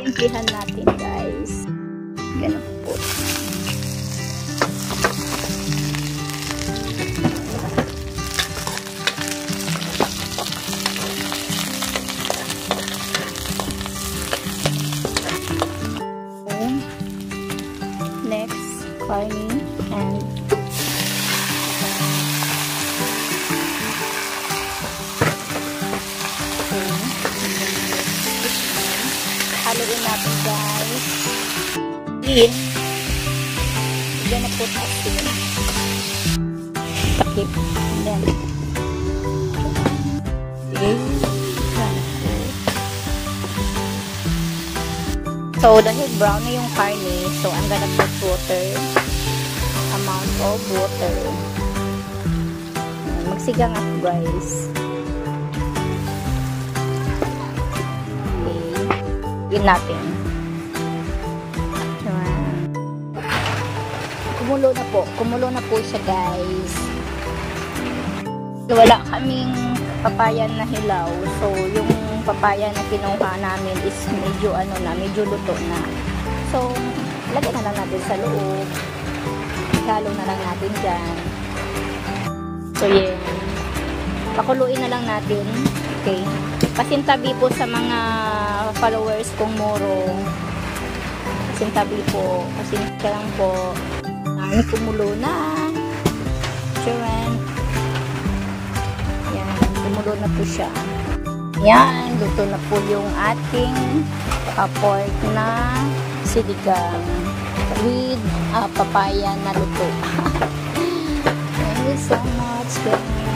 Simplihan natin, guys. Ganun po. Next, carne and haluin natin, guys. Asin. Bigyan na po sa asin. Takip. Then, so, dahil brown na yung karne, so I'm gonna put water. Amount of water. Magsigang ako, guys. Okay. Yun natin. Kumulo na po. Kumulo na po siya, guys. Wala kaming papaya na hilaw. So, yung papaya na kinuha namin is medyo medyo luto na. So, lagay na lang natin sa loob. Halo na lang natin dyan. So, yan. Pakuluin na lang natin. Okay. Pasintabi po sa mga followers kong Moro. Pasintabi po. Pasintabi lang po. Ay, kumulo na. Charan. Yan. Kumulo na po siya. Yan, luto na po yung ating pork na sinigang with papaya na luto. Thank you so much, guys.